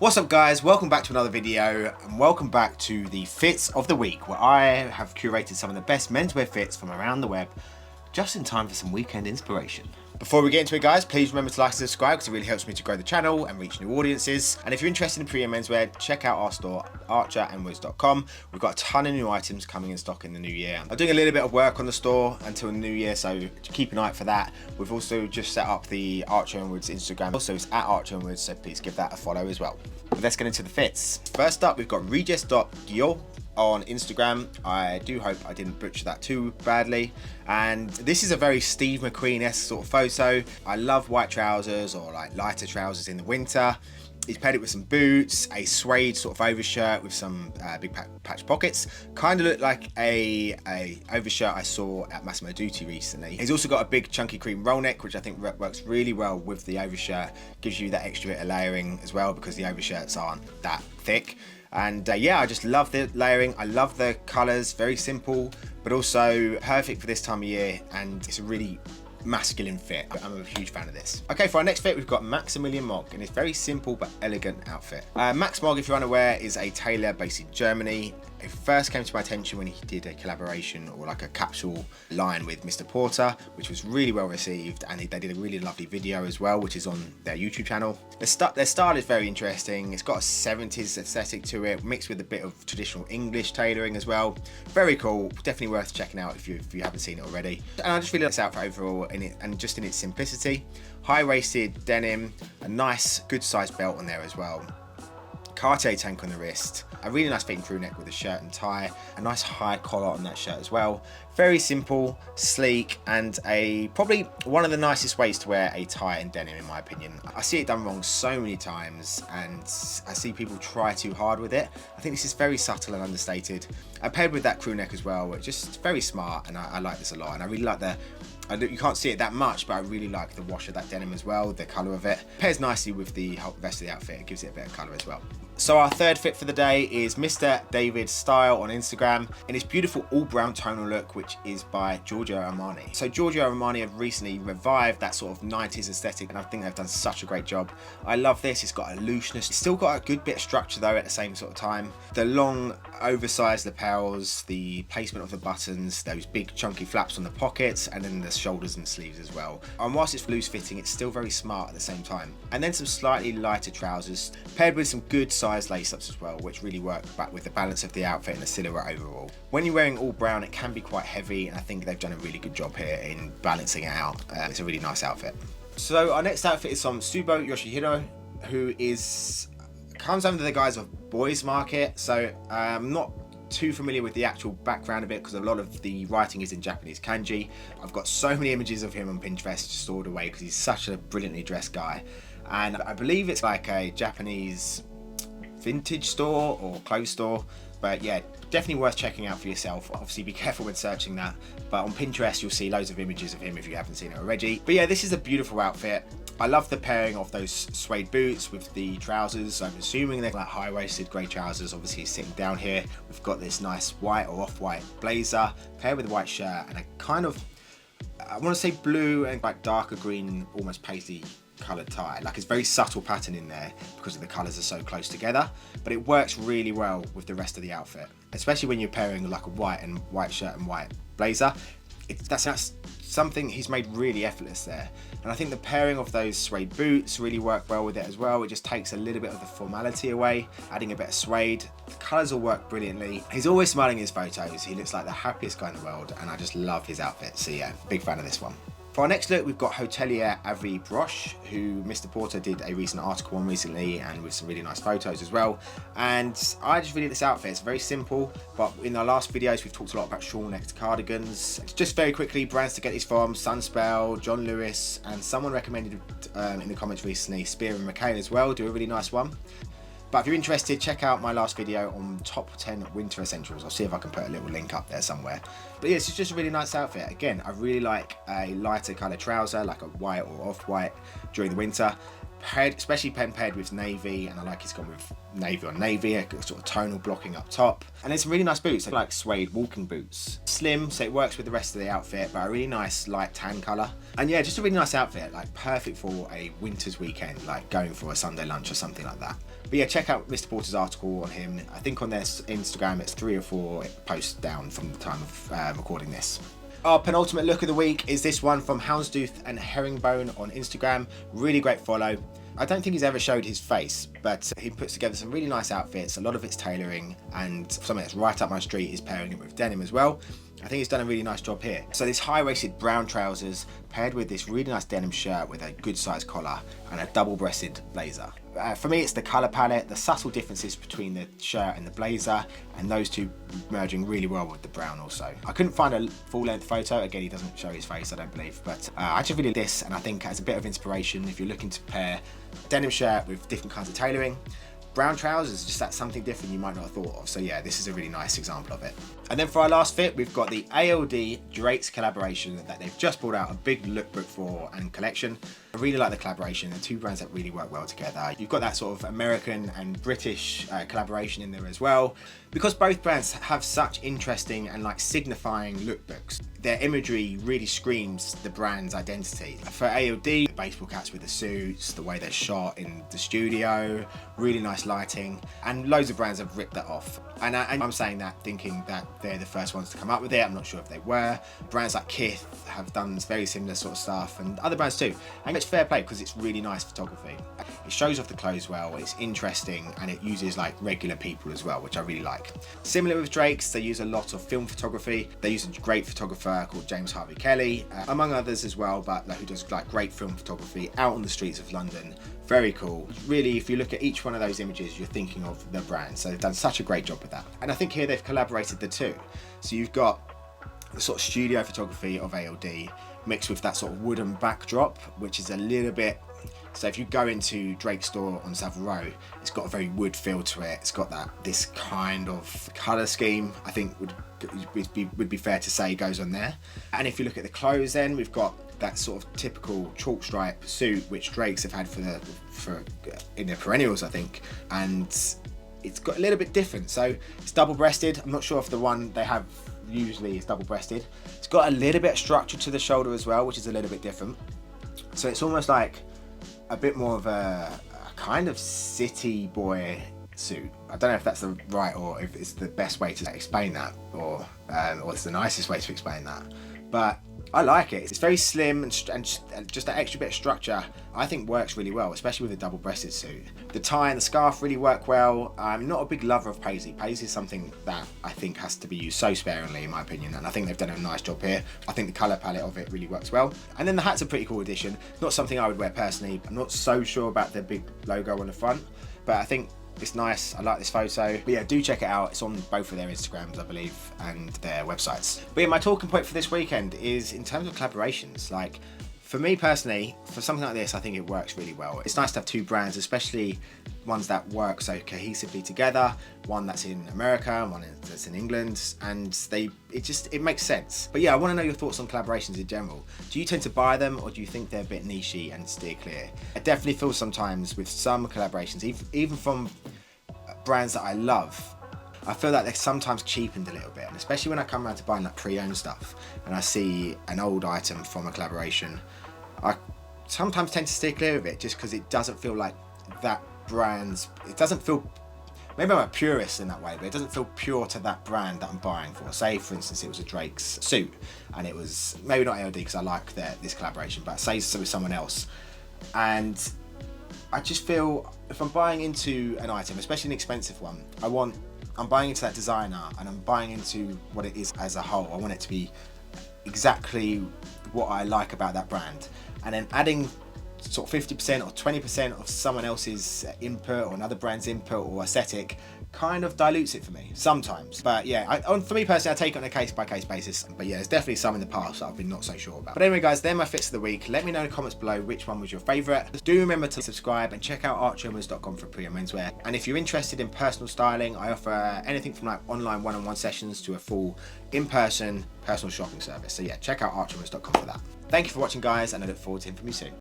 What's up guys, welcome back to another video and welcome back to the fits of the week, where I have curated some of the best menswear fits from around the web just in time for some weekend inspiration. Before we get into it guys, please remember to like and subscribe because it really helps me to grow the channel and reach new audiences. And if you're interested in premium menswear, check out our store archerandwoods.com. We've got a ton of new items coming in stock in the new year. I'm doing a little bit of work on the store until the new year, so keep an eye out for that. We've also just set up the Archer and Woods Instagram, also it's at Archer and Woods, so please give that a follow as well. But let's get into the fits. First up, we've got Reges.gyo on Instagram. I do hope I didn't butcher that too badly. And this is a very Steve McQueen-esque sort of photo. I love white trousers or like lighter trousers in the winter. He's paired it with some boots, a suede sort of overshirt with some big patch pockets. Kind of looked like a overshirt I saw at Massimo Dutti recently. He's also got a big chunky cream roll neck, which I think works really well with the overshirt. Gives you that extra bit of layering as well because the overshirts aren't that thick. And yeah, I just love the layering. I love the colours, very simple, but also perfect for this time of year. And it's a really masculine fit. I'm a huge fan of this. Okay, for our next fit, we've got Maximilian Mogg, and it's very simple but elegant outfit. Max Mogg, if you're unaware, is a tailor based in Germany. It first came to my attention when he did a collaboration or like a capsule line with Mr. Porter, which was really well received, and they did a really lovely video as well, which is on their YouTube channel. Their style is very interesting. It's got a 70s aesthetic to it, mixed with a bit of traditional English tailoring as well. Very cool, definitely worth checking out if you haven't seen it already. And I just really like this outfit overall, and just in its simplicity. High-waisted denim, a nice, good-sized belt on there as well. Cartier tank on the wrist, a really nice fitting crew neck with a shirt and tie, a nice high collar on that shirt as well. Very simple, sleek, and probably one of the nicest ways to wear a tie and denim in my opinion. I see it done wrong so many times, and I see people try too hard with it. I think this is very subtle and understated. I paired with that crew neck as well, which is just very smart, and I like this a lot. And I really like you can't see it that much, but I really like the wash of that denim as well, the colour of it. Pairs nicely with the rest of the outfit, it gives it a bit of colour as well. So our third fit for the day is Mr. David Style on Instagram in his beautiful all brown tonal look, which is by Giorgio Armani. So Giorgio Armani have recently revived that sort of 90s aesthetic, and I think they've done such a great job. I love this, it's got a looseness, it's still got a good bit of structure though at the same sort of time. The long oversized lapels, the placement of the buttons, those big chunky flaps on the pockets, and then the shoulders and sleeves as well. And whilst it's loose fitting, it's still very smart at the same time. And then some slightly lighter trousers paired with some good size lace-ups as well, which really work back with the balance of the outfit and the silhouette overall. When you're wearing all brown, it can be quite heavy, and I think they've done a really good job here in balancing it out. It's a really nice outfit. So our next outfit is from Tsubo Yoshihiro, who comes under the guise of Boys Market. So I'm not too familiar with the actual background of it because a lot of the writing is in Japanese kanji. I've got so many images of him on Pinterest stored away because he's such a brilliantly dressed guy. And I believe it's like a Japanese vintage store or clothes store, but yeah, definitely worth checking out for yourself. Obviously be careful when searching that, but on Pinterest you'll see loads of images of him if you haven't seen it already. But yeah, this is a beautiful outfit. I love the pairing of those suede boots with the trousers. I'm assuming they're like high-waisted grey trousers. Obviously he's sitting down here. We've got this nice white or off-white blazer paired with a white shirt and a kind of, I want to say blue and like darker green, almost paisley coloured tie. Like it's very subtle pattern in there because the colours are so close together, but it works really well with the rest of the outfit, especially when you're pairing like a white shirt and white blazer. That's something he's made really effortless there. And I think the pairing of those suede boots really work well with it as well. It just takes a little bit of the formality away, adding a bit of suede. The colours all work brilliantly. He's always smiling in his photos. He looks like the happiest guy in the world, and I just love his outfit. So yeah, big fan of this one. For our next look, we've got hotelier Avi Brush, who Mr. Porter did a recent article on recently, and with some really nice photos as well. And I just really like this outfit. It's very simple, but in our last videos, we've talked a lot about shawl-necked cardigans. Just very quickly, brands to get these from: Sunspell, John Lewis, and someone recommended in the comments recently, Spear and McCain as well, do a really nice one. But if you're interested, check out my last video on top 10 winter essentials. I'll see if I can put a little link up there somewhere. But yeah, it's just a really nice outfit. Again, I really like a lighter colour trouser, like a white or off-white during the winter. especially paired with navy, and I like he's gone with navy on navy, a sort of tonal blocking up top. And there's some really nice boots, I like suede walking boots. Slim, so it works with the rest of the outfit, but a really nice light tan colour. And yeah, just a really nice outfit, like perfect for a winter's weekend, like going for a Sunday lunch or something like that. But yeah, check out Mr. Porter's article on him. I think on their Instagram it's 3 or 4 posts down from the time of recording this. Our penultimate look of the week is this one from Houndsd and Herringbone on Instagram. Really great follow. I don't think he's ever showed his face, but he puts together some really nice outfits. A lot of it's tailoring, and something that's right up my street is pairing it with denim as well. I think he's done a really nice job here. So this high-waisted brown trousers paired with this really nice denim shirt with a good sized collar and a double-breasted blazer. For me, it's the colour palette, the subtle differences between the shirt and the blazer, and those two merging really well with the brown also. I couldn't find a full-length photo. Again, he doesn't show his face, I don't believe, but I just really like this, and I think as a bit of inspiration, if you're looking to pair a denim shirt with different kinds of tailoring, brown trousers, just that's something different you might not have thought of. So yeah, this is a really nice example of it. And then for our last fit, we've got the ALD Drakes collaboration that they've just brought out a big lookbook for and collection. I really like the collaboration, the two brands that really work well together. You've got that sort of American and British collaboration in there as well. Because both brands have such interesting and like signifying lookbooks, their imagery really screams the brand's identity. For ALD, the baseball caps with the suits, the way they're shot in the studio, really nice lighting, and loads of brands have ripped that off. And I'm saying that thinking that they're the first ones to come up with it. I'm not sure if they were. Brands like Kith have done very similar sort of stuff, and other brands too. And it's fair play because it's really nice photography. It shows off the clothes well, it's interesting, and it uses like regular people as well, which I really like. Similar with Drakes, they use a lot of film photography. They use a great photographer called James Harvey Kelly, among others as well, but who does like great film photography out on the streets of London. Very cool. Really, if you look at each one of those images, you're thinking of the brand. So they've done such a great job with that. And I think here they've collaborated the two. So you've got the sort of studio photography of ALD mixed with that sort of wooden backdrop, which is a little bit. So if you go into Drake's store on Savile Row, it's got a very wood feel to it. It's got this kind of colour scheme, I think would be fair to say goes on there. And if you look at the clothes then, we've got that sort of typical chalk stripe suit, which Drakes have had for in their perennials, I think. And it's got a little bit different. So it's double-breasted. I'm not sure if the one they have usually is double-breasted. It's got a little bit of structure to the shoulder as well, which is a little bit different. So it's almost like a bit more of a kind of city boy suit. I don't know if that's the right or if it's the best way to explain that, or it's the nicest way to explain that. But I like it. It's very slim and just that extra bit of structure I think works really well, especially with a double-breasted suit. The tie and the scarf really work well. I'm not a big lover of paisley. Paisley is something that I think has to be used so sparingly in my opinion, and I think they've done a nice job here. I think the colour palette of it really works well. And then the hat's a pretty cool addition. Not something I would wear personally. I'm not so sure about the big logo on the front, but I think it's nice. I like this photo. But yeah, do check it out. It's on both of their Instagrams, I believe, and their websites. But yeah, my talking point for this weekend is in terms of collaborations. Like, for me personally, for something like this, I think it works really well. It's nice to have two brands, especially ones that work so cohesively together. One that's in America and one that's in England, and it makes sense. But yeah, I want to know your thoughts on collaborations in general. Do you tend to buy them, or do you think they're a bit nichey and steer clear? I definitely feel sometimes with some collaborations, even from brands that I love, I feel like they're sometimes cheapened a little bit, and especially when I come around to buying like pre-owned stuff and I see an old item from a collaboration, I sometimes tend to steer clear of it just because it doesn't feel like that brand's, it doesn't feel, maybe I'm a purist in that way, but it doesn't feel pure to that brand that I'm buying for. Say for instance it was a Drake's suit and it was maybe not ALD because I like this collaboration, but say it was someone else, and I just feel if I'm buying into an item, especially an expensive one, I'm buying into that designer and I'm buying into what it is as a whole. I want it to be exactly what I like about that brand, and then adding sort of 50% or 20% of someone else's input or another brand's input or aesthetic kind of dilutes it for me sometimes. But yeah, for me personally, I take it on a case-by-case basis. But yeah, there's definitely some in the past that I've been not so sure about. But anyway guys, they're my fits of the week. Let me know in the comments below which one was your favourite. Do remember to subscribe and check out archyomas.com for pre-owned menswear. And if you're interested in personal styling, I offer anything from like online one-on-one sessions to a full in-person personal shopping service. So yeah, check out archyomas.com for that. Thank you for watching guys, and I look forward to hearing from you soon.